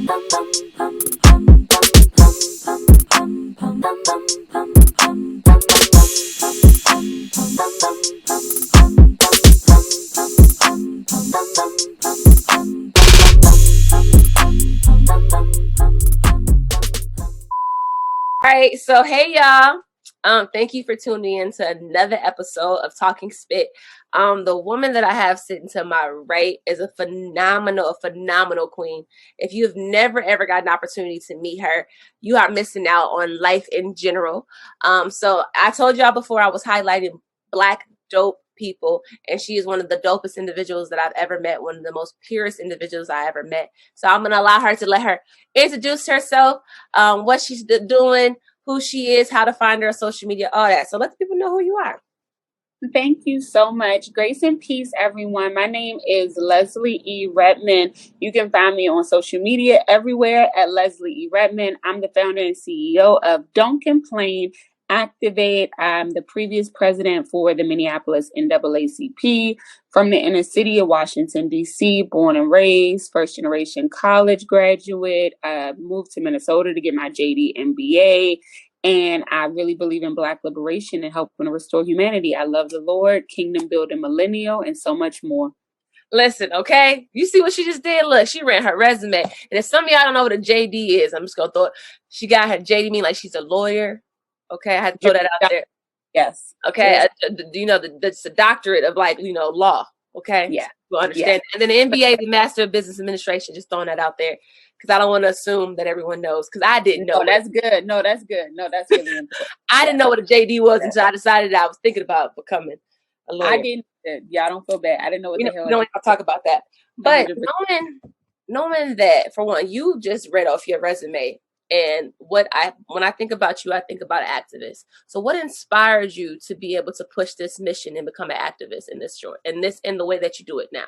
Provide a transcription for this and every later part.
All right, so hey y'all. Thank you for tuning in to another episode of TalkNSpit. The woman that I have sitting to my right is a phenomenal queen. If you've never ever got an opportunity to meet her, you are missing out on life in general. So I told y'all before I was highlighting Black dope people, and she is one of the dopest individuals that I've ever met, one of the most purest individuals I ever met. So I'm gonna allow her to let her introduce herself, what she's doing, who she is, how to find her on social media, all that. So let the people know who you are. Thank you so much. Grace and peace, everyone. My name is Leslie E. Redmond. You can find me on social media everywhere at Leslie E. Redmond. I'm the founder and CEO of Don't Complain, Activate. I'm the previous president for the Minneapolis NAACP, from the inner city of Washington, D.C., born and raised, first generation college graduate. I moved to Minnesota to get my JD MBA. And I really believe in Black liberation and helping to restore humanity. I love the Lord, kingdom building millennial, and so much more. Listen, okay? You see what she just did? Look, she ran her resume. And if some of y'all don't know what a JD is, I'm just going to throw it. She got her JD, mean like she's a lawyer. Okay, I had to throw that out there. Yes. Okay, that's a doctorate of law. Okay? Yeah. You understand? Yeah. And then the MBA, the Master of Business Administration, just throwing that out there. Because I don't want to assume that everyone knows. Because I didn't know. No, that's good. No, that's good. No, that's really important. I didn't know what a JD was until I decided I was thinking about becoming a lawyer. I didn't. Yeah, I don't feel bad. I didn't know what the hell. We don't even talk about that. But knowing that, for one, you just read off your resume. And when I think about you, I think about an activist. So what inspires you to be able to push this mission and become an activist in the way that you do it now?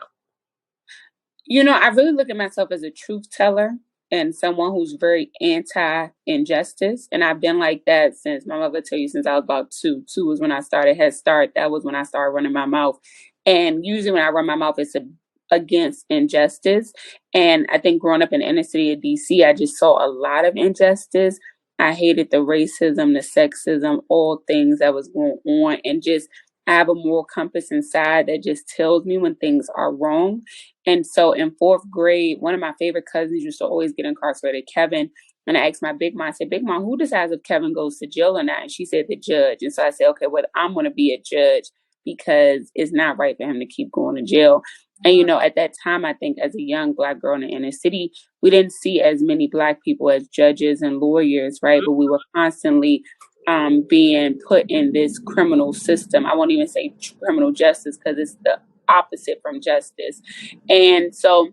You know, I really look at myself as a truth teller and someone who's very anti-injustice. And I've been like that since, my mother tell you, since I was about 2. 2 was when I started Head Start. That was when I started running my mouth. And usually when I run my mouth, it's against injustice. And I think growing up in the inner city of DC, I just saw a lot of injustice. I hated the racism, the sexism, all things that was going on. And just I have a moral compass inside that just tells me when things are wrong. And so in 4th grade, one of my favorite cousins used to always get incarcerated, Kevin. And I asked my big mom, I said, Big Mom, who decides if Kevin goes to jail or not? And she said, the judge. And so I said, okay, well, I'm going to be a judge because it's not right for him to keep going to jail. And, you know, at that time, I think as a young Black girl in the inner city, we didn't see as many Black people as judges and lawyers, right? But we were constantly being put in this criminal system. I won't even say criminal justice because it's the opposite from justice. And so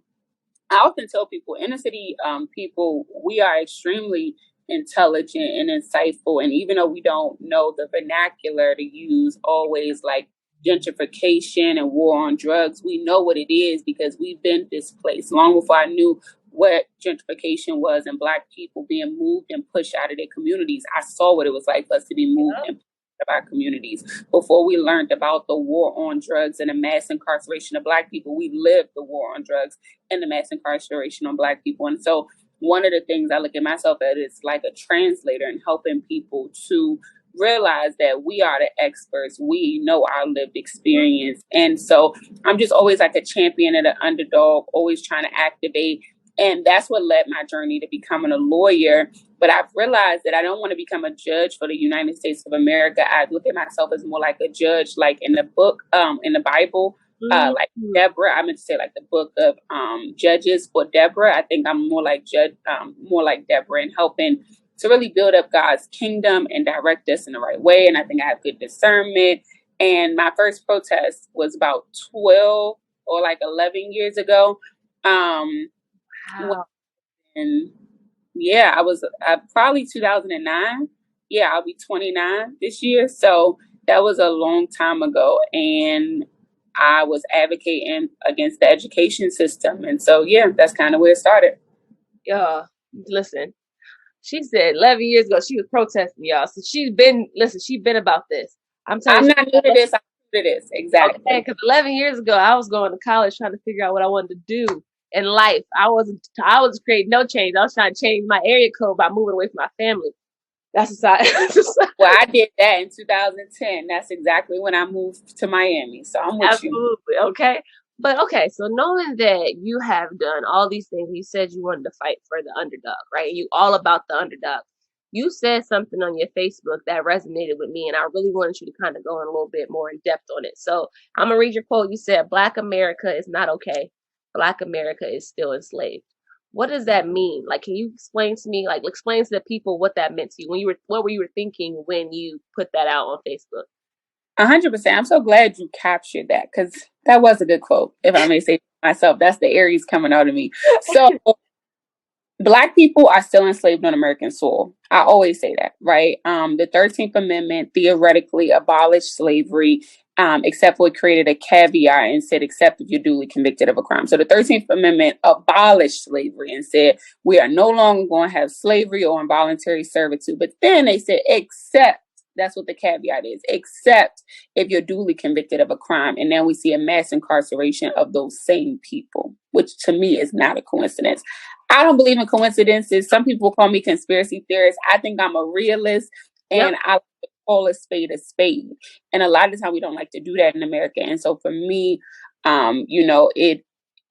I often tell people, inner city people, we are extremely intelligent and insightful. And even though we don't know the vernacular to use always, like gentrification and war on drugs, we know what it is because we've been displaced long before I knew what gentrification was and Black people being moved and pushed out of their communities. I saw what it was like for us to be moved and pushed out of our communities. Before we learned about the war on drugs and the mass incarceration of Black people, we lived the war on drugs and the mass incarceration on Black people. And so one of the things I look at myself at is like a translator and helping people to realize that we are the experts. We know our lived experience. And so I'm just always like a champion of the underdog, always trying to activate. And that's what led my journey to becoming a lawyer. But I've realized that I don't want to become a judge for the United States of America. I look at myself as more like a judge, like in the book, in the Bible, like Deborah. I meant to say like the book of Judges for Deborah. I think I'm more like Deborah and helping to really build up God's kingdom and direct us in the right way. And I think I have good discernment. And my first protest was about 12 or like 11 years ago. Wow. And yeah, I was probably 2009. Yeah, I'll be 29 this year. So that was a long time ago. And I was advocating against the education system. And so, yeah, that's kind of where it started. Yeah, listen, she said 11 years ago she was protesting, y'all. So she's been about this. I'm not new to this. I'm new to this. Exactly. Okay, because 11 years ago, I was going to college trying to figure out what I wanted to do. in life. I was creating no change. I was trying to change my area code by moving away from my family. That's Well, I did that in 2010. That's exactly when I moved to Miami. So I'm with you. absolutely okay. But okay, so knowing that you have done all these things, you said you wanted to fight for the underdog, right? You all about the underdog. You said something on your Facebook that resonated with me, and I really wanted you to kind of go in a little bit more in depth on it. So I'm gonna read your quote. You said, "Black America is not okay. Black America is still enslaved." What does that mean? Like, can you explain to me, like, explain to the people what that meant to you when you were, what were you thinking when you put that out on Facebook? 100%. I'm so glad you captured that because that was a good quote, if I may say myself. That's the Aries coming out of me. So Black people are still enslaved on American soil. I always say that, right? The 13th Amendment theoretically abolished slavery, except for it created a caveat and said, except if you're duly convicted of a crime. So the 13th Amendment abolished slavery and said, we are no longer going to have slavery or involuntary servitude. But then they said, except, that's what the caveat is, except if you're duly convicted of a crime. And then we see a mass incarceration of those same people, which to me is not a coincidence. I don't believe in coincidences. Some people call me conspiracy theorist. I think I'm a realist, Yep. and I like to call a spade a spade. And a lot of the time we don't like to do that in America. And so for me,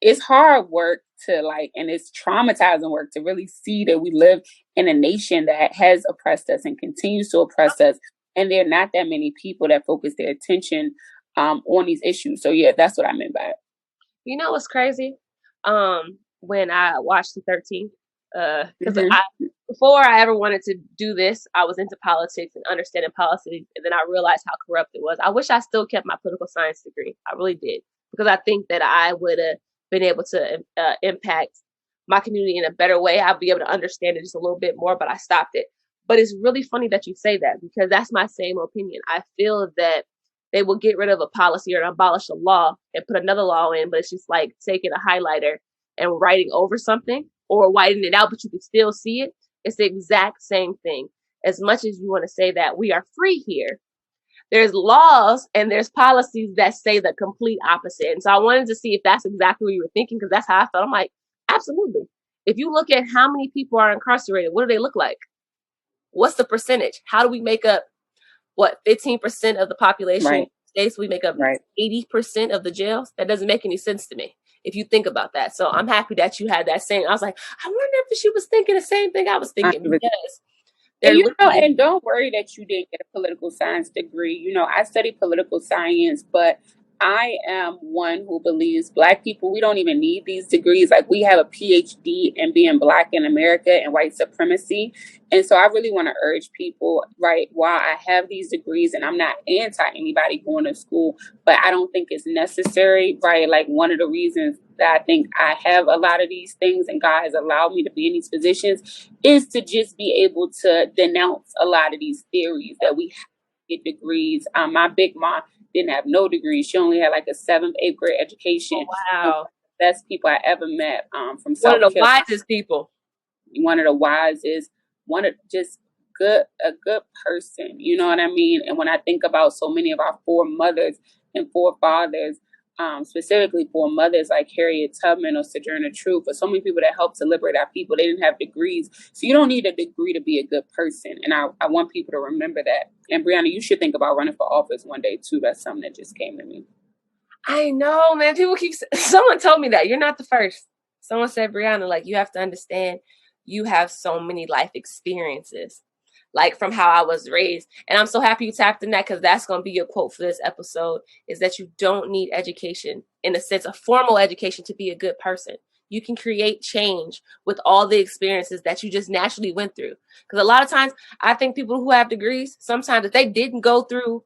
it's hard work to like, and it's traumatizing work to really see that we live in a nation that has oppressed us and continues to oppress us. And there are not that many people that focus their attention on these issues. So yeah, that's what I meant by it. You know what's crazy? When I watched the 13th, because Mm-hmm. I before I ever wanted to do this, I was into politics and understanding policy, and then I realized how corrupt it was. I wish I still kept my political science degree. I really did, because I think that I would have been able to impact my community in a better way. I'd be able to understand it just a little bit more, but I stopped it. But it's really funny that you say that, because that's my same opinion. I feel that they will get rid of a policy or abolish a law and put another law in, but it's just like taking a highlighter and writing over something or whitening it out, but you can still see it. It's the exact same thing. As much as you want to say that we are free here, there's laws and there's policies that say the complete opposite. And so I wanted to see if that's exactly what you were thinking, because that's how I felt. I'm like, absolutely. If you look at how many people are incarcerated, what do they look like? What's the percentage? How do we make up 15% of the population Right. states? We make up Right. 80% of the jails. That doesn't make any sense to me if you think about that. So I'm happy that you had that same. I was like, I wonder if she was thinking the same thing I was thinking, because they're literally. And don't worry that you didn't get a political science degree. I studied political science, but I am one who believes Black people, we don't even need these degrees. Like, we have a PhD in being Black in America and white supremacy. And so I really want to urge people, right, while I have these degrees and I'm not anti anybody going to school, but I don't think it's necessary, right? Like, one of the reasons that I think I have a lot of these things and God has allowed me to be in these positions is to just be able to denounce a lot of these theories that we have to get degrees. My big mom didn't have no degree. She only had like a 7th, 8th grade education. Oh, wow. Best people I ever met from One South of the Carolina. wisest people. One of the wisest, one of just a good person. You know what I mean? And when I think about so many of our foremothers and forefathers, specifically for mothers like Harriet Tubman or Sojourner Truth, or so many people that helped to liberate our people, they didn't have degrees. So you don't need a degree to be a good person. And I want people to remember that. And Brianna, you should think about running for office one day too. That's something that just came to me. I know, man. People keep. Someone told me that. You're not the first. Someone said, Brianna, like, you have to understand, you have so many life experiences, like from how I was raised. And I'm so happy you tapped in that, because that's going to be your quote for this episode, is that you don't need education, in a sense, a formal education, to be a good person. You can create change with all the experiences that you just naturally went through. Because a lot of times, I think people who have degrees, sometimes if they didn't go through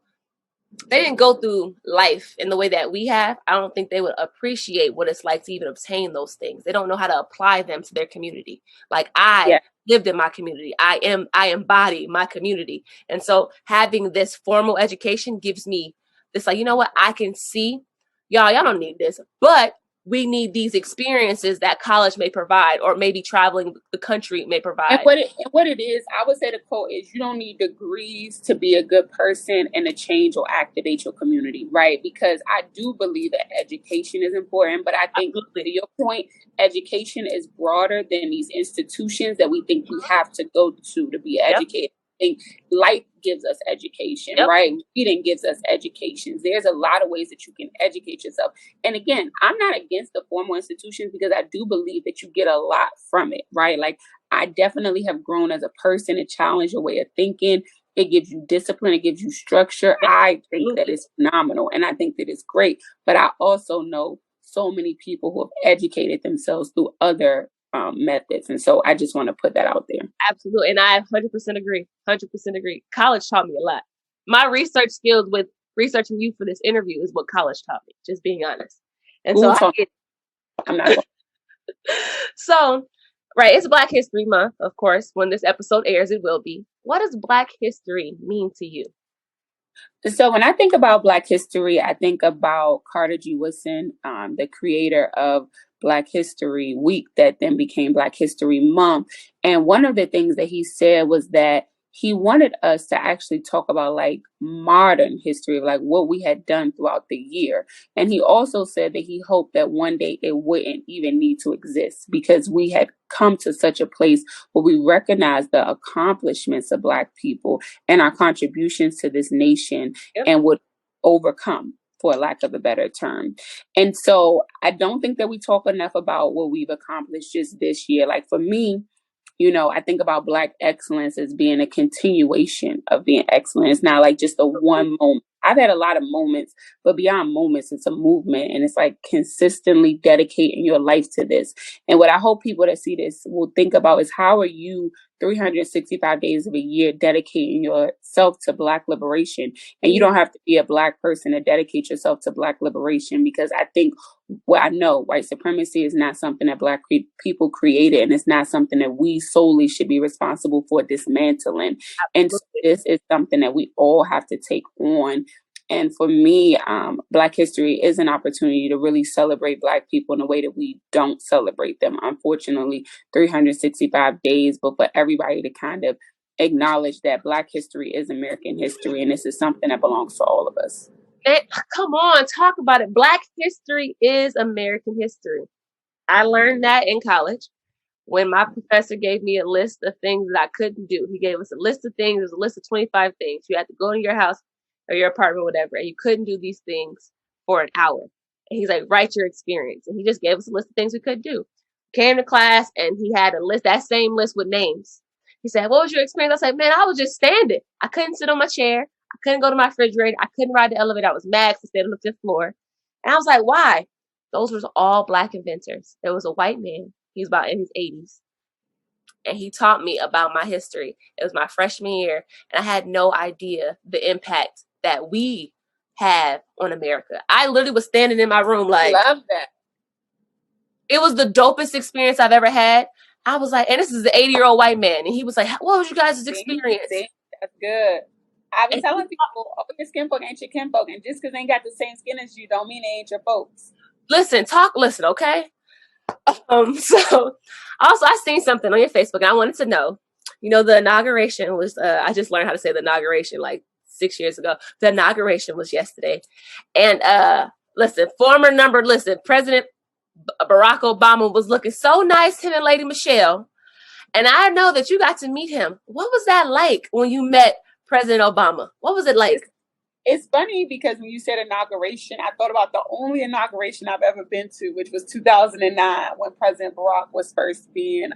life in the way that we have, I don't think they would appreciate what it's like to even obtain those things. They don't know how to apply them to their community. Like, I lived in my community. I embody my community. And so having this formal education gives me this, like, you know what? I can see y'all don't need this, but we need these experiences that college may provide, or maybe traveling the country may provide. And what it is, I would say the quote is, you don't need degrees to be a good person and to change or activate your community, right? Because I do believe that education is important, but I think to your point, education is broader than these institutions that we think we have to go to be educated. I think life gives us education, right? Reading gives us education. There's a lot of ways that you can educate yourself. And again, I'm not against the formal institutions because I do believe that you get a lot from it, right? Like, I definitely have grown as a person and challenged your way of thinking. It gives you discipline. It gives you structure. I think that it's phenomenal and I think that it's great. But I also know so many people who have educated themselves through other methods. And so I just want to put that out there. Absolutely. And I 100% agree. 100% agree. College taught me a lot. My research skills with researching you for this interview is what college taught me, just being honest. And so I'm not going. So, right, it's Black History Month, of course. When this episode airs, it will be. What does Black history mean to you? So when I think about Black history, I think about Carter G. Woodson, the creator of Black History Week that then became Black History Month. And one of the things that he said was that he wanted us to actually talk about like modern history of like what we had done throughout the year. And he also said that he hoped that one day it wouldn't even need to exist because we had come to such a place where we recognize the accomplishments of Black people and our contributions to this nation and would overcome, for lack of a better term. And so I don't think that we talk enough about what we've accomplished just this year. Like for me, you know, I think about Black excellence as being a continuation of being excellent. It's not like just a one moment. I've had a lot of moments, but beyond moments, it's a movement. And it's like consistently dedicating your life to this. And what I hope people that see this will think about is how are you 365 days of a year dedicating yourself to Black liberation? And you don't have to be a Black person to dedicate yourself to Black liberation, because I think what I know, white supremacy is not something that Black people created, and it's not something that we solely should be responsible for dismantling. And so this is something that we all have to take on. And for me, Black history is an opportunity to really celebrate Black people in a way that we don't celebrate them. Unfortunately, 365 days, but for everybody to kind of acknowledge that Black history is American history, and this is something that belongs to all of us. Come on, talk about it. Black history is American history. I learned that in college when my professor gave me a list of things that I couldn't do. He gave us a list of things. There's a list of 25 things. You had to go to your house or your apartment, whatever, and you couldn't do these things for an hour. And he's like, write your experience. And he just gave us a list of things we couldn't do. Came to class and he had a list, that same list with names. He said, what was your experience? I was like, man, I was just standing. I couldn't sit on my chair. I couldn't go to my refrigerator. I couldn't ride the elevator. I was mad because I stayed on the 5th floor. And I was like, why? Those were all Black inventors. There was a white man. He was about in his 80s. And he taught me about my history. It was my freshman year. And I had no idea the impact that we have on America. I literally was standing in my room like, love that. It was the dopest experience I've ever had. I was like, and this is the 80-year-old white man. And he was like, what was you guys' experience? That's good. I be telling people, oh, your skin folk ain't your kinfolk. And just because they ain't got the same skin as you don't mean they ain't your folks. Listen, okay? So also I seen something on your Facebook and I wanted to know, you know, the inauguration was, I just learned how to say the inauguration like 6 years ago. The inauguration was yesterday. And President Barack Obama was looking so nice, him and Lady Michelle. And I know that you got to meet him. What was that like when you met President Obama? What was it like? It's funny because when you said inauguration, I thought about the only inauguration I've ever been to, which was 2009 when President Barack was first being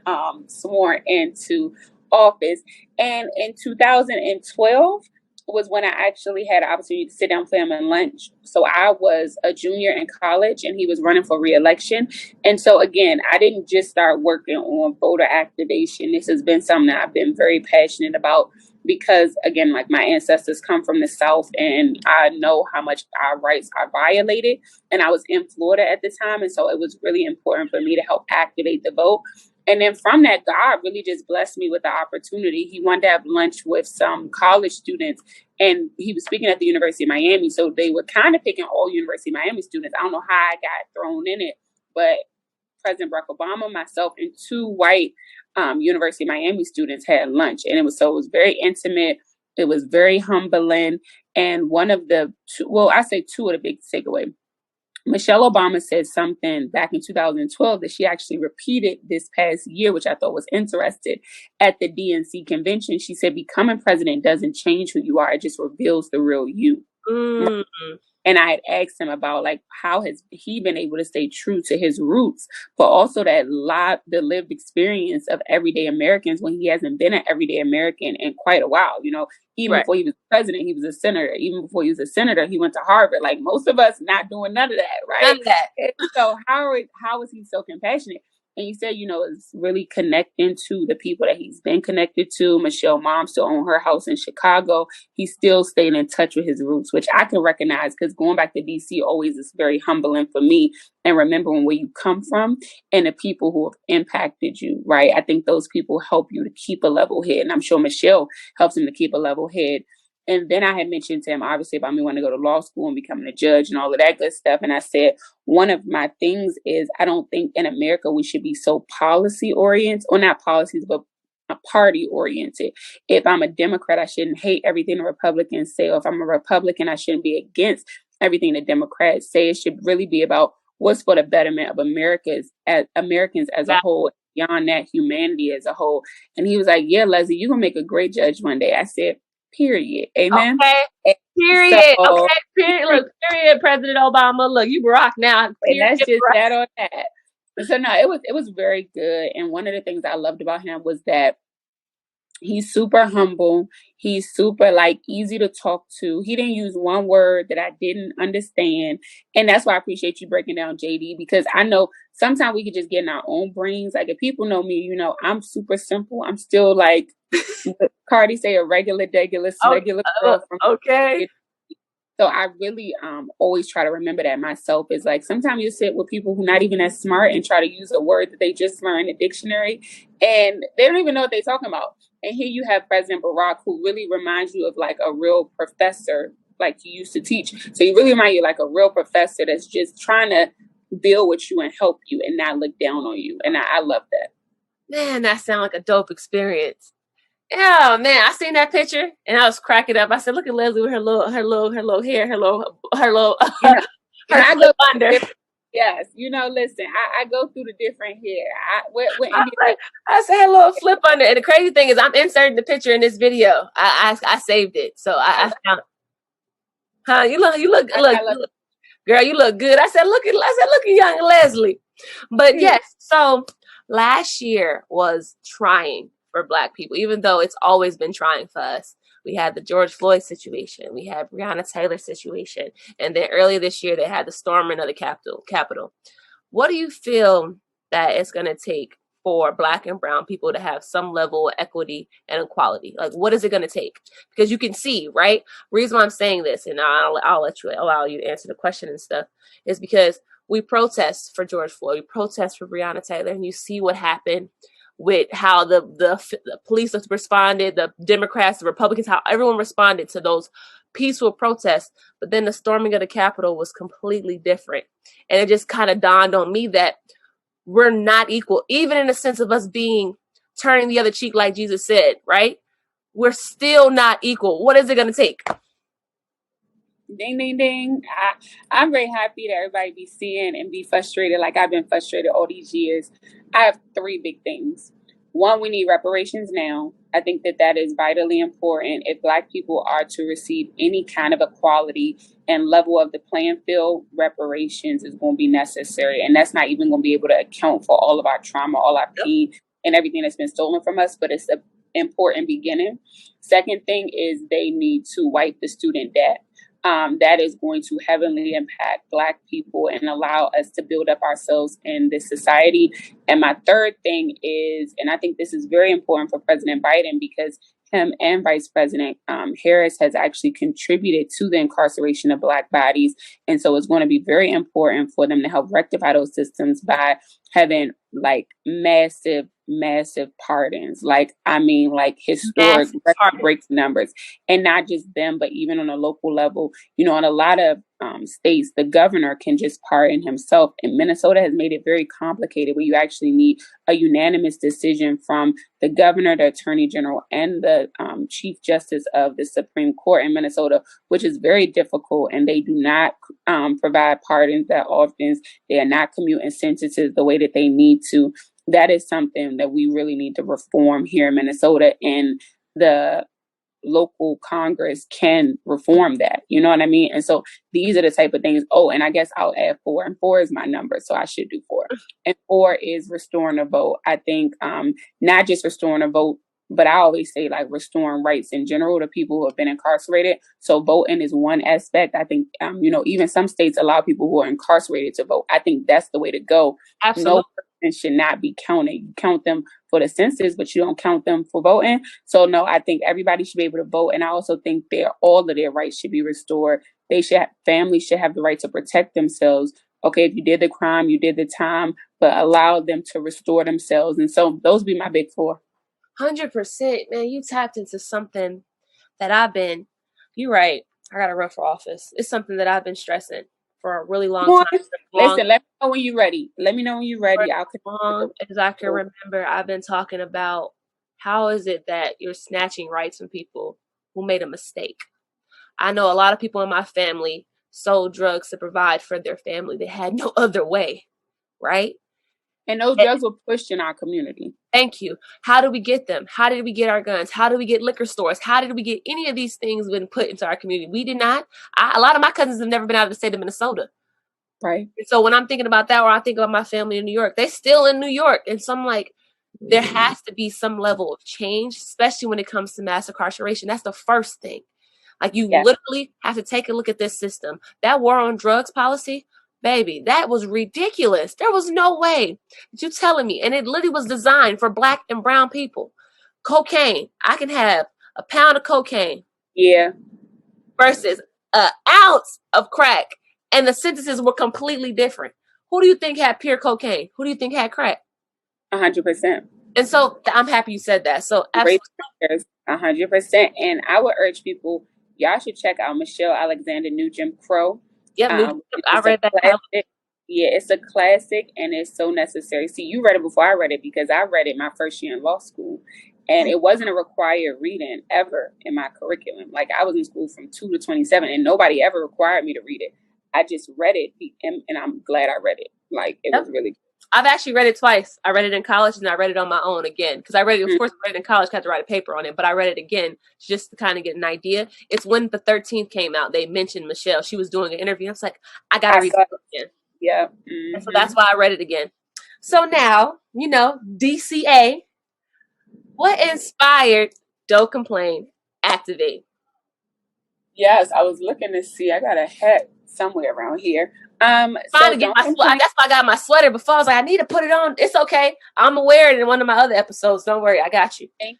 sworn into office. And in 2012 was when I actually had an opportunity to sit down with him and lunch. So I was a junior in college and he was running for re-election. And so again, I didn't just start working on voter activation. This has been something that I've been very passionate about because, again, like my ancestors come from the South and I know how much our rights are violated. And I was in Florida at the time. And so it was really important for me to help activate the vote. And then from that, God really just blessed me with the opportunity. He wanted to have lunch with some college students, and he was speaking at the University of Miami. So they were kind of picking all University of Miami students. I don't know how I got thrown in it, but President Barack Obama, myself, and two white University of Miami students had lunch. And it was very intimate. It was very humbling. And one of the I say two of the big takeaway. Michelle Obama said something back in 2012 that she actually repeated this past year, which I thought was interesting. At the DNC convention, she said, becoming president doesn't change who you are. It just reveals the real you. Mm. And I had asked him about like, how has he been able to stay true to his roots, but also the lived experience of everyday Americans when he hasn't been an everyday American in quite a while. You know, even before he was president, he was a senator. Even before he was a senator, he went to Harvard. Like most of us not doing none of that, right? None of that. And so how is he so compassionate? And you said, you know, it's really connecting to the people that he's been connected to. Michelle mom still own her house in Chicago. He still staying in touch with his roots, which I can recognize because going back to DC always is very humbling for me. And remembering where you come from and the people who have impacted you, right? I think those people help you to keep a level head. And I'm sure Michelle helps him to keep a level head. And then I had mentioned to him, obviously, about me wanting to go to law school and becoming a judge and all of that good stuff. And I said, one of my things is I don't think in America we should be so policy oriented, or not policies, but party oriented. If I'm a Democrat, I shouldn't hate everything the Republicans say. Or if I'm a Republican, I shouldn't be against everything the Democrats say. It should really be about what's for the betterment of Americans as a whole, beyond that, humanity as a whole. And he was like, yeah, Leslie, you're going to make a great judge one day. I said, period. Amen. Okay. Period. So, okay. Period. Look, period. President Obama. Look, you rock now. And that's just that on that. And so no, it was very good. And one of the things I loved about him was that he's super humble. He's super easy to talk to. He didn't use one word that I didn't understand. And that's why I appreciate you breaking down JD, because I know sometimes we can just get in our own brains. Like if people know me, you know, I'm super simple. I'm still like Cardi say, a regular girl from okay. So I really always try to remember that myself. Is like sometimes you sit with people who not even as smart and try to use a word that they just learned in the dictionary and they don't even know what they're talking about. And here you have President Barack, who really reminds you of like a real professor, like you used to teach. So he really reminds you like a real professor that's just trying to build with you and help you and not look down on you. And I love that. Man, that sounds like a dope experience. Yeah, man, I seen that picture and I was cracking up. I said, "Look at Leslie with her little hair, her little I go under." Yes, you know, listen, I go through the different hair. I said, "Her little flip under." And the crazy thing is, I'm inserting the picture in this video. I saved it, so I found. Huh? You look, girl, you look good. I said, look at young Leslie. But yes, so last year was trying for Black people, even though it's always been trying for us. We had the George Floyd situation. We had Brianna Taylor situation. And then earlier this year, they had the storming of the Capitol. What do you feel that it's going to take for Black and brown people to have some level of equity and equality? Like, what is it going to take? Because you can see, right? Reason why I'm saying this, and I'll allow you to answer the question and stuff, is because we protest for George Floyd. We protest for Brianna Taylor. And you see what happened with how the police responded, the Democrats, the Republicans, how everyone responded to those peaceful protests. But then the storming of the Capitol was completely different. And it just kind of dawned on me that we're not equal, even in the sense of us turning the other cheek, like Jesus said, right? We're still not equal. What is it going to take? Ding, ding, ding. I'm very happy that everybody be seeing and be frustrated like I've been frustrated all these years. I have three big things. One, we need reparations now. I think that is vitally important. If Black people are to receive any kind of equality and level of the playing field, reparations is going to be necessary. And that's not even going to be able to account for all of our trauma, all our pain, and everything that's been stolen from us. But it's an important beginning. Second thing is they need to wipe the student debt. That is going to heavily impact Black people and allow us to build up ourselves in this society. And my third thing is, and I think this is very important for President Biden, because him and Vice President Harris has actually contributed to the incarceration of Black bodies. And so it's going to be very important for them to help rectify those systems by having like massive massive pardons. Like, I mean, like historic Massive pardon. break numbers, and not just them, but even on a local level, you know, in a lot of states, the governor can just pardon himself. And Minnesota has made it very complicated where you actually need a unanimous decision from the governor, the attorney general, and the chief justice of the Supreme Court in Minnesota, which is very difficult. And they do not provide pardons that often. They are not commuting sentences the way that they need to. That is something that we really need to reform here in Minnesota, and the local Congress can reform that. You know what I mean? And so these are the type of things. Oh, and I guess I'll add 4, and 4 is my number, so I should do 4. And 4 is restoring a vote. I think not just restoring a vote, but I always say like restoring rights in general to people who have been incarcerated. So voting is one aspect. I think, you know, even some states allow people who are incarcerated to vote. I think that's the way to go. Absolutely. No person should not be counted. You count them for the census, but you don't count them for voting. So no, I think everybody should be able to vote. And I also think all of their rights should be restored. Families should have the right to protect themselves. Okay, if you did the crime, you did the time, but allow them to restore themselves. And so those be my big 4. 100%, man. You tapped into something that you're right. I got to run for office. It's something that I've been stressing for a really long time. Listen, let me know when you're ready. Let me know when you're ready. As I can remember, I've been talking about how is it that you're snatching rights from people who made a mistake. I know a lot of people in my family sold drugs to provide for their family. They had no other way, right? And those drugs were pushed in our community. Thank you. How did we get them? How did we get our guns? How did we get liquor stores? How did we get any of these things been put into our community? We did not. A lot of my cousins have never been out of the state of Minnesota. Right. And so when I'm thinking about that, or I think about my family in New York, they're still in New York. And so I'm like, there has to be some level of change, especially when it comes to mass incarceration. That's the first thing. Like you literally have to take a look at this system. That war on drugs policy, baby, that was ridiculous. There was no way that you're telling me. And it literally was designed for Black and brown people. Cocaine. I can have a pound of cocaine. Yeah. Versus an ounce of crack. And the sentences were completely different. Who do you think had pure cocaine? Who do you think had crack? 100%. And so I'm happy you said that. So absolutely. 100%. And I would urge people, y'all should check out Michelle Alexander New Jim Crow. Yep, I read that. Classic. Yeah, it's a classic and it's so necessary. See, you read it before I read it because I read it my first year in law school. And it wasn't a required reading ever in my curriculum. Like I was in school from 2 to 27 and nobody ever required me to read it. I just read it and I'm glad I read it. Like it was really good. I've actually read it twice. I read it in college and I read it on my own again. Because I read it, of course, I read it in college, I had to write a paper on it, but I read it again just to kind of get an idea. It's when the 13th came out, they mentioned Michelle. She was doing an interview. I was like, I got to read it again. Yeah. And so that's why I read it again. So now, you know, DCA, what inspired Don't Complain, Activate? Yes, I was looking to see. I got a hat somewhere around here. That's why I got my sweater before. I was like, I need to put it on. It's okay. I'm gonna wear it in one of my other episodes. Don't worry, I got you. Thank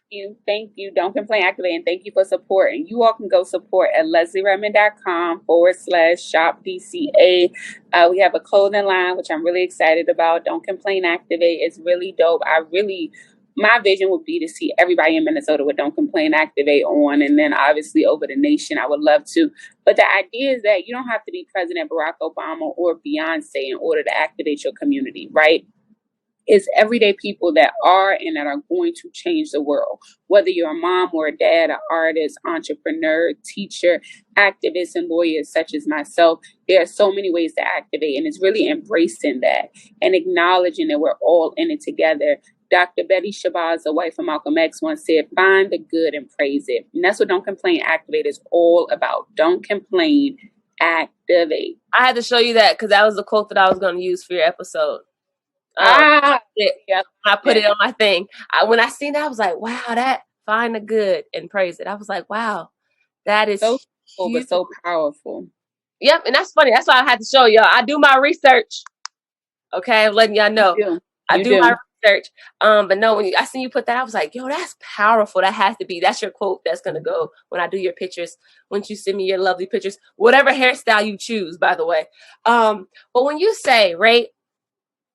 you. Don't Complain, Activate, and thank you for support. And you all can go support at leslieredmond.com/shop-DCA. We have a clothing line, which I'm really excited about. Don't Complain, Activate. It's really dope. My vision would be to see everybody in Minnesota with Don't Complain, Activate on, and then obviously over the nation. I would love to. But the idea is that you don't have to be President Barack Obama or Beyonce in order to activate your community, right? It's everyday people that are and that are going to change the world. Whether you're a mom or a dad, an artist, entrepreneur, teacher, activist, and lawyers such as myself, there are so many ways to activate. And it's really embracing that and acknowledging that we're all in it together. Dr. Betty Shabazz, the wife of Malcolm X, once said, find the good and praise it. And that's what Don't Complain, Activate is all about. Don't complain, activate. I had to show you that because that was the quote that I was going to use for your episode. I put it on my thing. When I seen that, I was like, wow, that find the good and praise it. I was like, wow, that is so cool, but so powerful. Yep, and that's funny. That's why I had to show y'all. I do my research. Okay, I'm letting y'all know. I do my research. But no, when I seen you put that, I was like, yo, that's powerful. That has to be. That's your quote. That's gonna go when I do your pictures. Once you send me your lovely pictures, whatever hairstyle you choose, by the way. But when you say, right,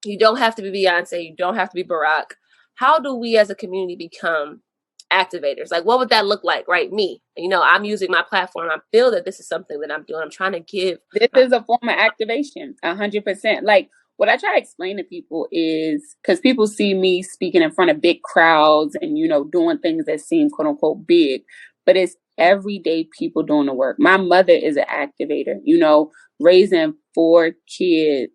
you don't have to be Beyonce, you don't have to be Barack. how do we as a community become activators? Like, what would that look like, right? Me, I'm using my platform. I feel that this is something that I'm doing. I'm trying to give. This is a form of activation, 100%. Like, what I try to explain to people is, because people see me speaking in front of big crowds and, doing things that seem quote unquote big, but it's everyday people doing the work. My mother is an activator, raising 4 kids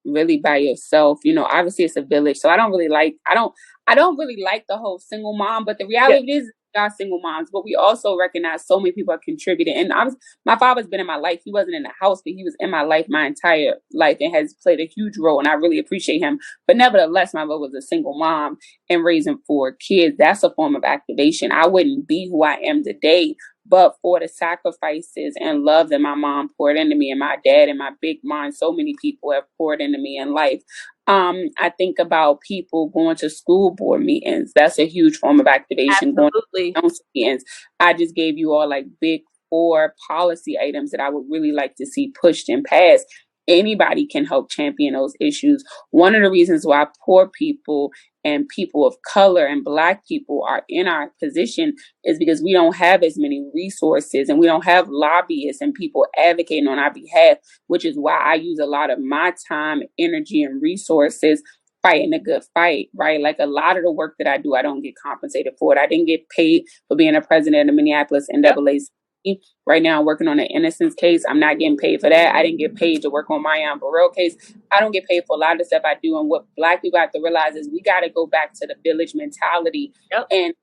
really by yourself. Obviously it's a village. So I don't really like the whole single mom, but the reality is are single moms, but we also recognize so many people are contributing. And my father's been in my life. He wasn't in the house, but he was in my life my entire life and has played a huge role. And I really appreciate him. But nevertheless, my mother was a single mom and raising 4 kids. That's a form of activation. I wouldn't be who I am today, but for the sacrifices and love that my mom poured into me, and my dad and my big mom, so many people have poured into me in life. I think about people going to school board meetings. That's a huge form of activation. Absolutely. Going to meetings. I just gave you all like big 4 policy items that I would really like to see pushed and passed. Anybody can help champion those issues. One of the reasons why poor people and people of color and Black people are in our position is because we don't have as many resources and we don't have lobbyists and people advocating on our behalf, which is why I use a lot of my time, energy, and resources fighting a good fight, right? Like, a lot of the work that I do, I don't get compensated for it. I didn't get paid for being a president of Minneapolis NAACP. Right now, I'm working on an innocence case. I'm not getting paid for that. I didn't get paid to work on my Burrell case. I don't get paid for a lot of the stuff I do. And what Black people have to realize is we got to go back to the village mentality. And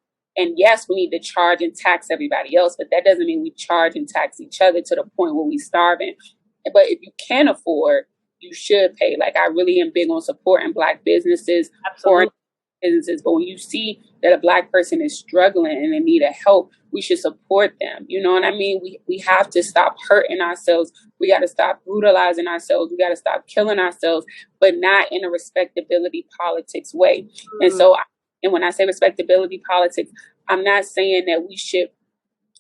yes, we need to charge and tax everybody else, but that doesn't mean we charge and tax each other to the point where we starving. But if you can afford, you should pay. Like, I really am big on supporting Black businesses. Absolutely. Businesses, but when you see that a Black person is struggling and in need of help, we should support them. You know what I mean? We have to stop hurting ourselves. We got to stop brutalizing ourselves. We got to stop killing ourselves, but not in a respectability politics way. Mm-hmm. And when I say respectability politics, I'm not saying that we should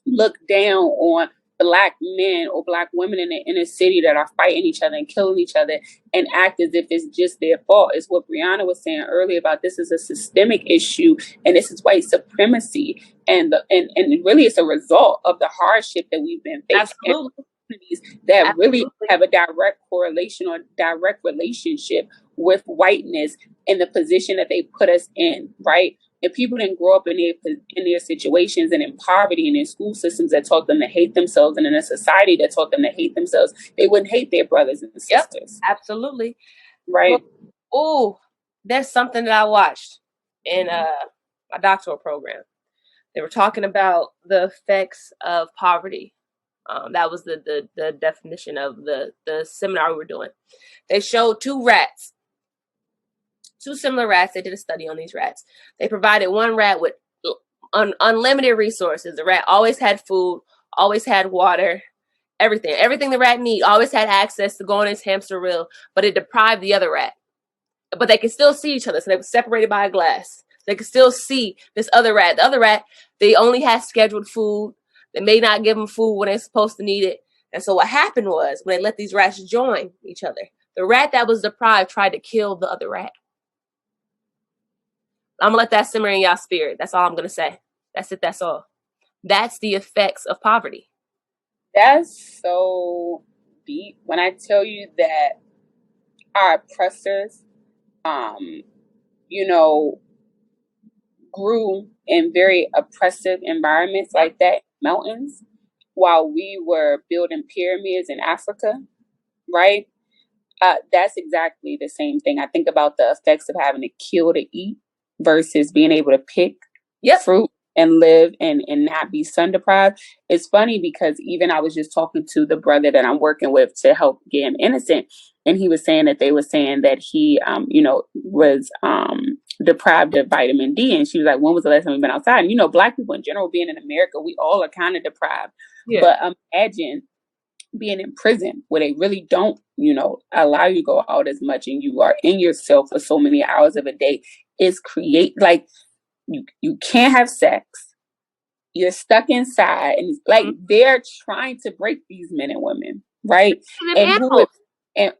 look down on Black men or Black women in the inner city that are fighting each other and killing each other and act as if it's just their fault. It's what Brianna was saying earlier about this is a systemic issue and this is white supremacy. And really it's a result of the hardship that we've been facing. Absolutely. That Absolutely. Really have a direct correlation or direct relationship with whiteness and the position that they put us in, right? If people didn't grow up in their situations and in poverty and in school systems that taught them to hate themselves and in a society that taught them to hate themselves, they wouldn't hate their brothers and sisters. Yep, absolutely. Right. Well, there's something that I watched in my doctoral program. They were talking about the effects of poverty. That was the definition of the seminar we were doing. They showed 2 similar rats. They did a study on these rats. They provided one rat with unlimited resources. The rat always had food, always had water, everything the rat needed, always had access to go on its hamster wheel, but it deprived the other rat. But they could still see each other, so they were separated by a glass. They could still see this other rat. The other rat, they only had scheduled food. They may not give them food when they're supposed to need it. And so what happened was, when they let these rats join each other, the rat that was deprived tried to kill the other rat. I'm going to let that simmer in y'all spirit. That's all I'm going to say. That's it. That's all. That's the effects of poverty. That's so deep. When I tell you that our oppressors, grew in very oppressive environments like that, mountains, while we were building pyramids in Africa, right? That's exactly the same thing. I think about the effects of having to kill to eat versus being able to pick fruit and live and not be sun deprived. It's funny because even I was just talking to the brother that I'm working with to help get him innocent. And he was saying that they were saying that he, was deprived of vitamin D. And she was like, when was the last time you've been outside? And, Black people in general, being in America, we all are kind of deprived. Yeah. But imagine being in prison where they really don't, allow you to go out as much and you are in yourself for so many hours of a day. Is create you can't have sex. You're stuck inside, and they're trying to break these men and women, right? And And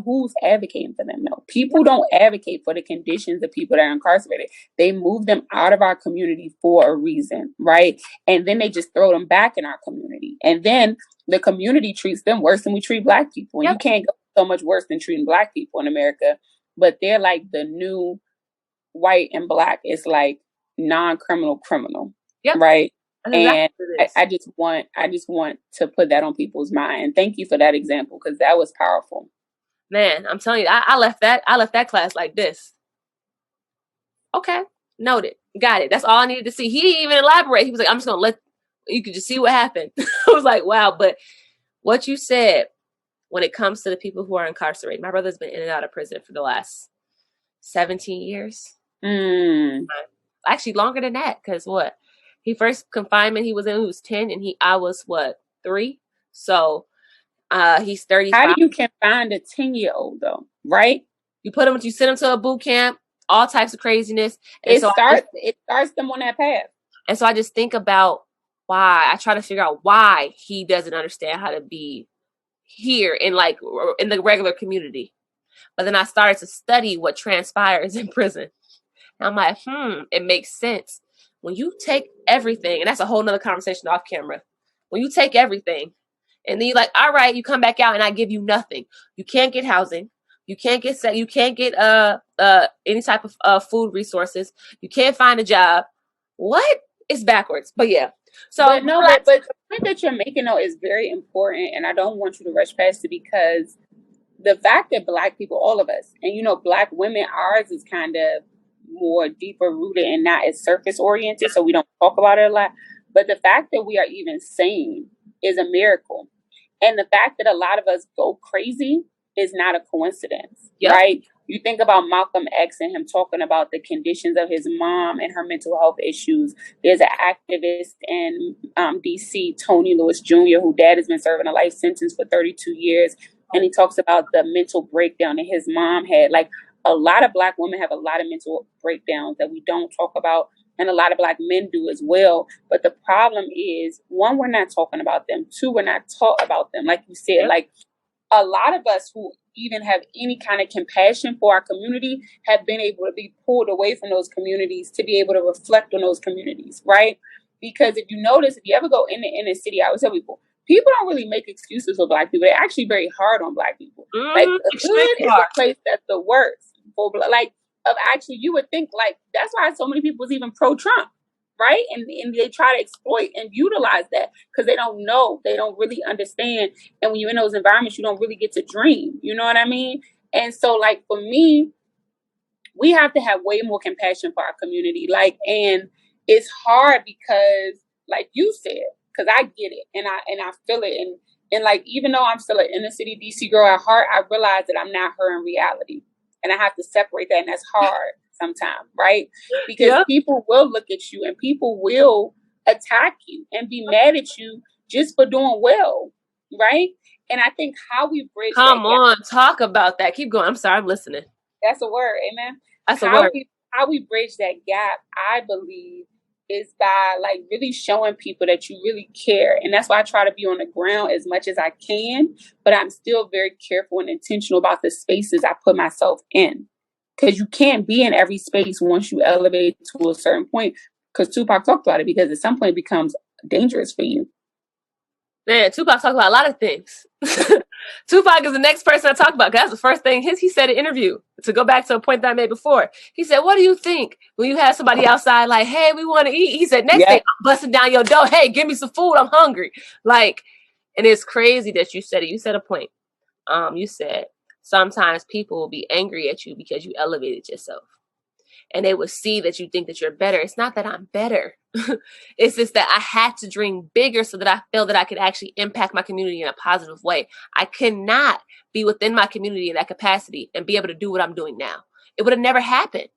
who's advocating for them? No, people don't advocate for the conditions of people that are incarcerated. They move them out of our community for a reason, right? And then they just throw them back in our community. And then the community treats them worse than we treat Black people. And you can't go so much worse than treating Black people in America. But they're like the new white and Black is like non-criminal criminal, right? And I just want to put that on people's mind. And thank you for that example, because that was powerful. Man, I'm telling you, I left that class like this. Okay, noted, got it. That's all I needed to see. He didn't even elaborate. He was like, I'm just gonna let you could just see what happened. I was like, wow. But what you said when it comes to the people who are incarcerated, my brother's been in and out of prison for the last 17 years. Actually, longer than that, because what? He first confinement he was 10, and I was 3. So he's 35. How do you confine a 10-year-old though? Right? You send him to a boot camp, all types of craziness. And it starts them on that path. And so I just think about why. I try to figure out why he doesn't understand how to be here in the regular community. But then I started to study what transpires in prison. And I'm like, it makes sense. When you take everything, and that's a whole nother conversation off camera. When you take everything, and then you're like, all right, you come back out and I give you nothing. You can't get housing. You can't get any type of food resources. You can't find a job. What? It's backwards. But yeah. So but the point that you're making though is very important, and I don't want you to rush past it, because the fact that Black people, all of us, and Black women, ours is kind of more deeper rooted and not as surface oriented, so we don't talk about it a lot. But the fact that we are even sane is a miracle. And the fact that a lot of us go crazy is not a coincidence, right? You think about Malcolm X and him talking about the conditions of his mom and her mental health issues. There's an activist in DC, Tony Lewis Jr., whose dad has been serving a life sentence for 32 years. And he talks about the mental breakdown that his mom had. Like, a lot of Black women have a lot of mental breakdowns that we don't talk about. And a lot of Black men do as well. But the problem is, one, we're not talking about them. Two, we're not taught about them. Like you said, like a lot of us who even have any kind of compassion for our community have been able to be pulled away from those communities to be able to reflect on those communities, right? Because if you notice, if you ever go in the inner city, I always tell people don't really make excuses for Black people. They're actually very hard on Black people. Like, the hood is a place that's the worst. Actually, you would think, like, that's why so many people is even pro-Trump, right? And they try to exploit and utilize that because they don't know, they don't really understand. And when you're in those environments, you don't really get to dream. You know what I mean? And so, like, for me, we have to have way more compassion for our community. Like, and it's hard because, like you said, because I get it and I feel it. And like, even though I'm still an inner city DC girl at heart, I realize that I'm not her in reality. And I have to separate that. And that's hard sometimes, right? Because people will look at you and people will attack you and be mad at you just for doing well, right? And I think how we bridge talk about that. Keep going. I'm sorry, I'm listening. That's a word, amen. That's a word. How we bridge that gap, I believe, is by like really showing people that you really care. And that's why I try to be on the ground as much as I can, but I'm still very careful and intentional about the spaces I put myself in. Because you can't be in every space once you elevate to a certain point. Because Tupac talked about it, because at some point it becomes dangerous for you. Man, Tupac talked about a lot of things. Tupac is the next person I talk about, because that's the first thing he said in an interview. To go back to a point that I made before, he said, what do you think when you have somebody outside like, hey, we want to eat? He said, next thing, I'm busting down your door. Hey, give me some food. I'm hungry. Like, and it's crazy that you said it. You said a point. You said sometimes people will be angry at you because you elevated yourself. And they will see that you think that you're better. It's not that I'm better. It's just that I had to dream bigger so that I feel that I could actually impact my community in a positive way. I cannot be within my community in that capacity and be able to do what I'm doing now. It would have never happened.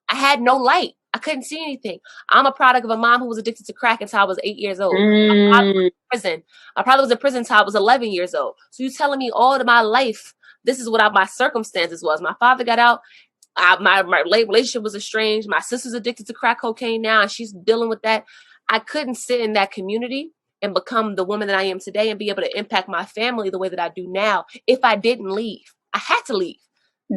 I had no light. I couldn't see anything. I'm a product of a mom who was addicted to crack until I was 8 years old. I probably was in prison until I was 11 years old. So you're telling me all of my life, this is what my circumstances was. My father got out. My relationship was estranged. My sister's addicted to crack cocaine now, and she's dealing with that. I couldn't sit in that community and become the woman that I am today and be able to impact my family the way that I do now if I didn't leave. I had to leave.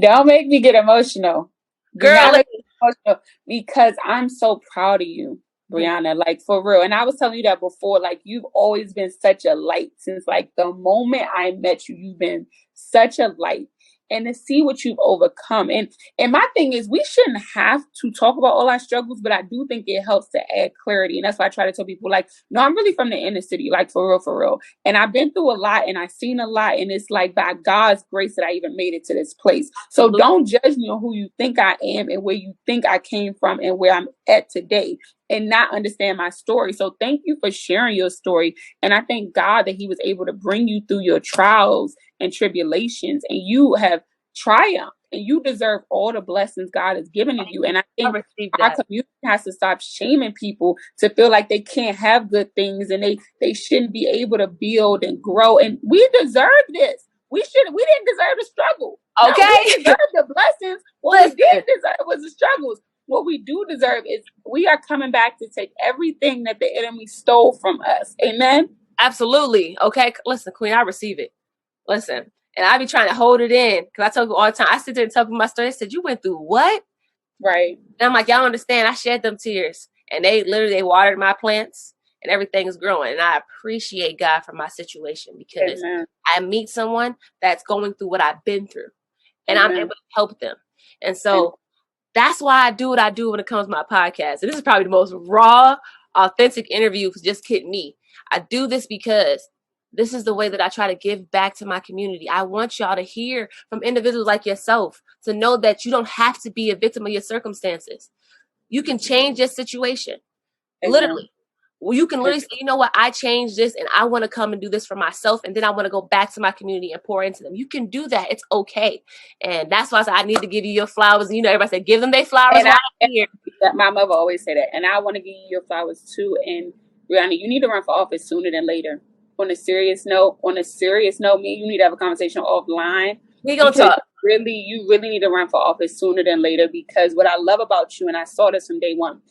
Don't make me get emotional. Do Girl, not make me emotional, because I'm so proud of you, Brianna, like for real. And I was telling you that before, like you've always been such a light since like the moment I met you. You've been such a light. And to see what you've overcome. And my thing is, we shouldn't have to talk about all our struggles, but I do think it helps to add clarity. And that's why I try to tell people, like, no, I'm really from the inner city, like for real, for real. And I've been through a lot and I've seen a lot. And it's like by God's grace that I even made it to this place. So don't judge me on who you think I am and where you think I came from and where I'm at today, and not understand my story. So thank you for sharing your story. And I thank God that he was able to bring you through your trials and tribulations, and you have triumphed, and you deserve all the blessings God has given to you. And I think our community has to stop shaming people to feel like they can't have good things and they shouldn't be able to build and grow. And we deserve this. We didn't deserve the struggle. Okay. No, we deserve the blessings. What we did deserve was the struggles. What we do deserve is we are coming back to take everything that the enemy stole from us. Amen. Absolutely. Okay. Listen, Queen, I receive it. Listen. And I be trying to hold it in, because I tell people all the time, I sit there and tell people my story. I said, you went through what? Right. And I'm like, y'all understand, I shed them tears. And they watered my plants and everything is growing. And I appreciate God for my situation, because Amen. I meet someone that's going through what I've been through. And I'm able to help them. And so that's why I do what I do when it comes to my podcast. And this is probably the most raw, authentic interview, just kidding me. I do this because this is the way that I try to give back to my community. I want y'all to hear from individuals like yourself, to know that you don't have to be a victim of your circumstances. You can change your situation. Literally. Well, you can literally say, you know what, I changed this and I want to come and do this for myself. And then I want to go back to my community and pour into them. You can do that. It's okay. And that's why I said, I need to give you your flowers. You know, everybody said, give them their flowers while I'm here. My mother always say that. And I want to give you your flowers too. And Brianna, you need to run for office sooner than later. On a serious note, me and you need to have a conversation offline. We gonna talk. You really need to run for office sooner than later, because what I love about you, and I saw this from day one,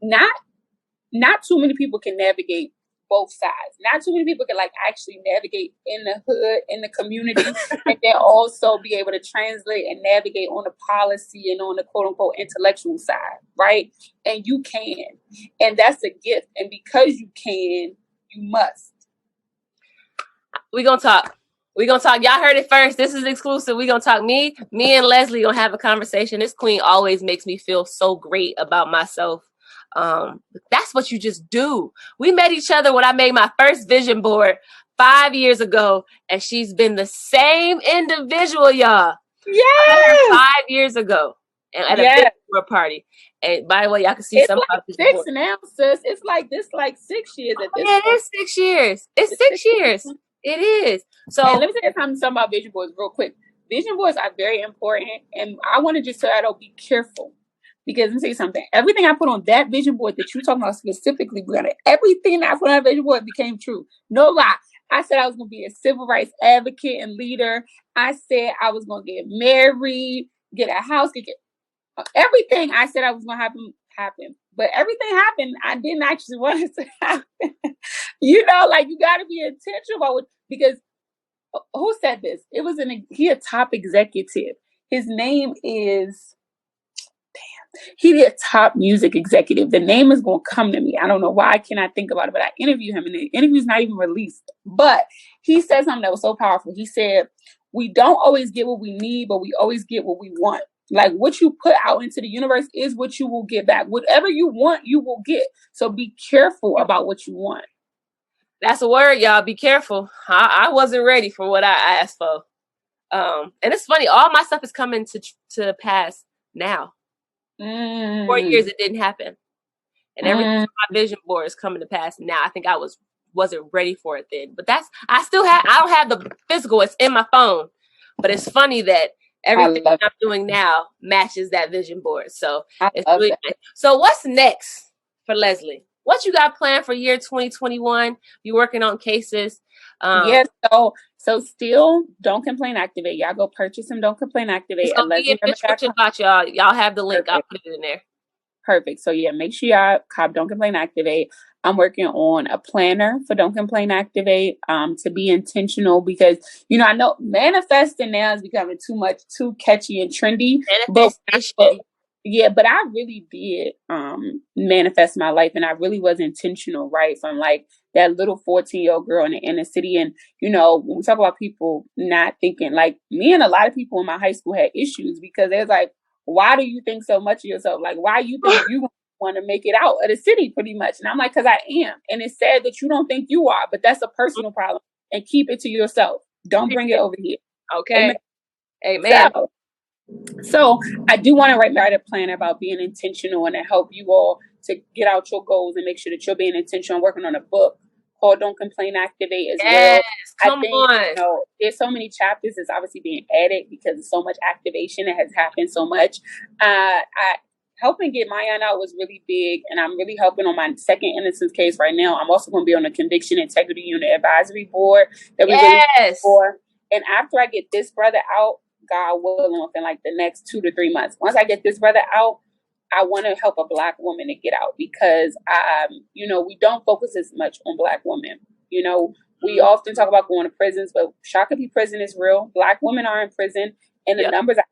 not too many people can navigate both sides. Not too many people can like actually navigate in the hood, in the community, and then also be able to translate and navigate on the policy and on the quote unquote intellectual side, right? And you can, and that's a gift. And because you can, you must. We gonna talk. Y'all heard it first. This is exclusive. We gonna talk. Me and Leslie gonna have a conversation. This queen always makes me feel so great about myself. That's what you just do. We met each other when I made my first vision board 5 years ago, and she's been the same individual, y'all. Yeah. 5 years ago, and at a vision board party. And by the way, y'all can see some like 6 now, sis. It's like 6 years at this point. It is 6 years. It's 6 years. It is. So let me tell you something about vision boards real quick. Vision boards are very important, and I want to just tell you, be careful. Because let me tell you something. Everything I put on that vision board that you're talking about specifically, Brianna, everything that I put on that vision board became true. No lie. I said I was going to be a civil rights advocate and leader. I said I was going to get married, get a house, get everything I said I was going to happen. But everything happened. I didn't actually want it to happen. You know, like you got to be intentional about it, because who said this? It was he a top executive. His name is, he a top music executive. The name is going to come to me. I don't know why I cannot think about it, but I interviewed him and the interview's not even released. But he said something that was so powerful. He said, we don't always get what we need, but we always get what we want. Like what you put out into the universe is what you will get back. Whatever you want, you will get. So be careful about what you want. That's a word, y'all. Be careful. I wasn't ready for what I asked for. And it's funny. All my stuff is coming to pass now. 4 years it didn't happen, and everything on my vision board is coming to pass now. I think I wasn't ready for it then, but I don't have the physical. It's in my phone, but it's funny that everything I'm doing now matches that vision board. So it's really nice. So what's next for Leslie? What you got planned for year 2021? You working on cases? Yes. So still Don't Complain Activate. Y'all go purchase them. Don't Complain Activate. It's gonna be in the description about y'all have the link. Perfect. I'll put it in there. Perfect. So yeah, make sure y'all cop Don't Complain Activate. I'm working on a planner for Don't Complain Activate, to be intentional because, I know manifesting now is becoming too catchy and trendy. Manifestation. But I really did manifest my life, and I really was intentional, right? From like that little 14-year-old girl in the inner city. And, when we talk about people not thinking, like me and a lot of people in my high school had issues because they was like, why do you think so much of yourself? Like, why you think you want to make it out of the city pretty much? And I'm like, because I am. And it's sad that you don't think you are, but that's a personal problem, and keep it to yourself. Don't bring it over here. Okay. Amen. So I do want to write a plan about being intentional and to help you all to get out your goals and make sure that you're being intentional. I'm working on a book called Don't Complain Activate as well. Come on. There's so many chapters that's obviously being added because of so much activation that has happened so much. Helping get Mayan out was really big, and I'm really helping on my second innocence case right now. I'm also going to be on the Conviction Integrity Unit Advisory Board that we really for. And after I get this brother out, God willing, within like the next 2 to 3 months, once I get this brother out, I want to help a Black woman to get out because, we don't focus as much on Black women. We often talk about going to prisons, but Shakopee prison is real. Black women are in prison, and the numbers are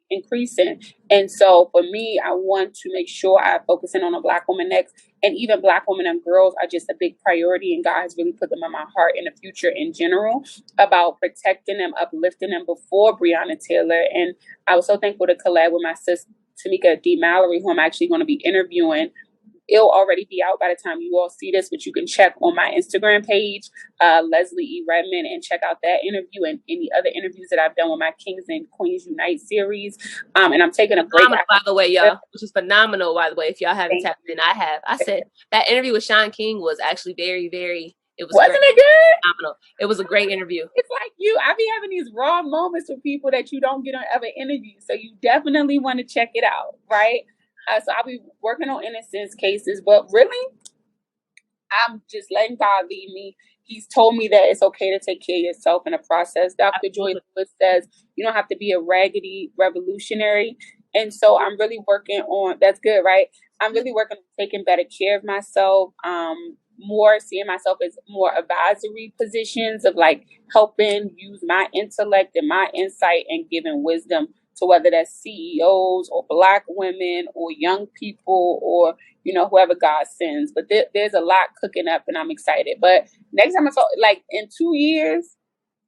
increasing. And so for me, I want to make sure I focus in on a Black woman next. And even Black women and girls are just a big priority. And God has really put them in my heart in the future in general about protecting them, uplifting them before Brianna Taylor. And I was so thankful to collab with my sister, Tamika D. Mallory, who I'm actually going to be interviewing. It'll already be out by the time you all see this, but you can check on my Instagram page, Leslie E. Redmond, and check out that interview and any other interviews that I've done with my Kings and Queens Unite series. And I'm taking a break. By the way, y'all, which is phenomenal, by the way, if y'all haven't tapped in, I have. I said that interview with Sean King was actually very, very, Wasn't it good? Phenomenal. It was a great interview. It's like I be having these raw moments with people that you don't get on other interviews. So you definitely want to check it out, right? So I'll be working on innocence cases, but really, I'm just letting God lead me. He's told me that it's okay to take care of yourself in a process. Dr. Joy Lewis says you don't have to be a raggedy revolutionary. And so I'm really working on, that's good, right? I'm really working on taking better care of myself, more seeing myself as more advisory positions of like helping use my intellect and my insight and giving wisdom to whether that's CEOs or Black women or young people or, whoever God sends. But there's a lot cooking up and I'm excited. But next time I talk, like in 2 years,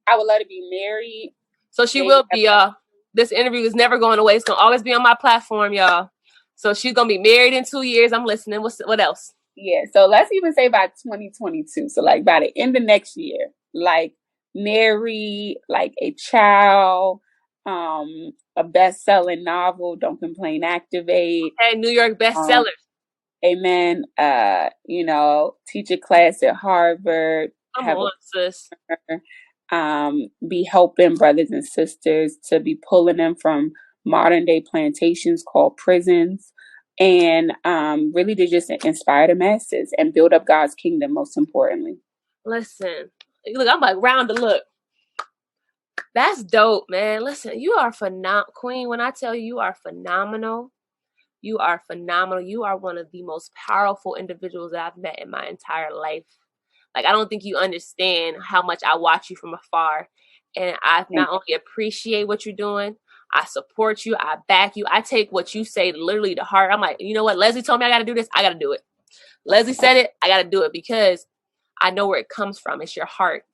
I would love to be married. So she will be, y'all. This interview is never going away. It's going to always be on my platform, y'all. So she's going to be married in 2 years. I'm listening. What else? Yeah. So let's even say by 2022. So like by the end of next year, like married, like a child, a best-selling novel, Don't Complain Activate. Hey, New York bestsellers. Amen. Teach a class at Harvard. Come on, sis. Be helping brothers and sisters to be pulling them from modern day plantations called prisons. And really to just inspire the masses and build up God's kingdom, most importantly. Listen, look, I'm like round to look. That's dope, man. Listen, you are phenomenal, Queen. When I tell you, you are phenomenal, you are phenomenal. You are one of the most powerful individuals that I've met in my entire life. Like, I don't think you understand how much I watch you from afar. And I not only appreciate what you're doing, I support you, I back you. I take what you say literally to heart. I'm like, you know what? Leslie told me I got to do this. I got to do it. Leslie said it. I got to do it because I know where it comes from. It's your heart.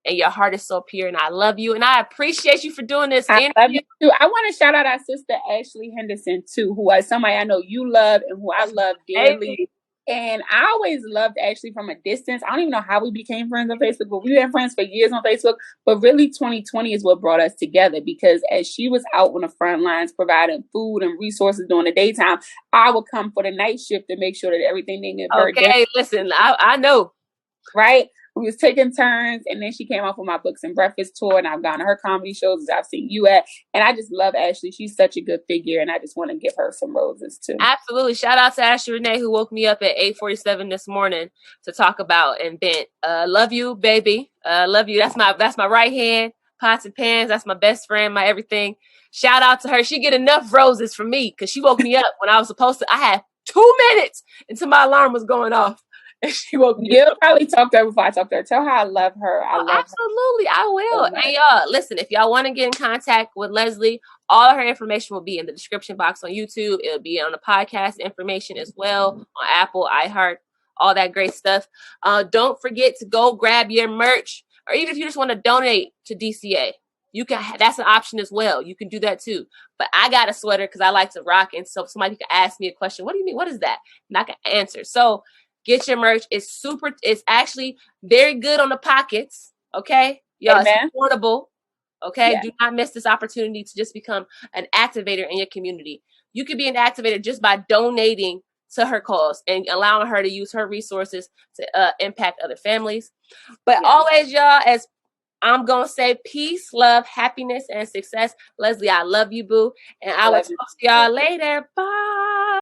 And your heart is so pure, and I love you, and I appreciate you for doing this. I love you too. I want to shout out our sister Ashley Henderson too, who is somebody I know you love and who I love dearly. And I always loved Ashley from a distance. I don't even know how we became friends on Facebook, but we've been friends for years on Facebook. But really, 2020 is what brought us together because as she was out on the front lines providing food and resources during the daytime, I would come for the night shift to make sure that everything didn't get burnt down. Okay, listen, I know, right? We was taking turns, and then she came off with my Books and Breakfast tour, and I've gone to her comedy shows as I've seen you at, and I just love Ashley. She's such a good figure, and I just want to give her some roses too. Absolutely. Shout out to Ashley Renee, who woke me up at 8:47 this morning to talk about and vent. Love you, baby. Love you. That's my right hand. Pots and pans. That's my best friend, my everything. Shout out to her. She get enough roses from me because she woke me up when I was supposed to. I had 2 minutes until my alarm was going off. And she woke me You'll probably talk to her before I talk to her. Tell her I love her. I love absolutely, her. I will. So And y'all, listen, if y'all want to get in contact with Leslie, all of her information will be in the description box on YouTube. It'll be on the podcast information as well on Apple, iHeart, all that great stuff. Don't forget to go grab your merch, or even if you just want to donate to DCA, you can. That's an option as well. You can do that too. But I got a sweater because I like to rock, and so somebody can ask me a question. What do you mean? What is that? And I can answer. So get your merch. It's actually very good on the pockets. Okay, y'all, it's affordable. Okay, do not miss this opportunity to just become an activator in your community. You can be an activator just by donating to her cause and allowing her to use her resources to impact other families. But always, y'all, as I'm going to say, peace, love, happiness, and success. Leslie, I love you, boo. And I will talk to y'all later. Bye.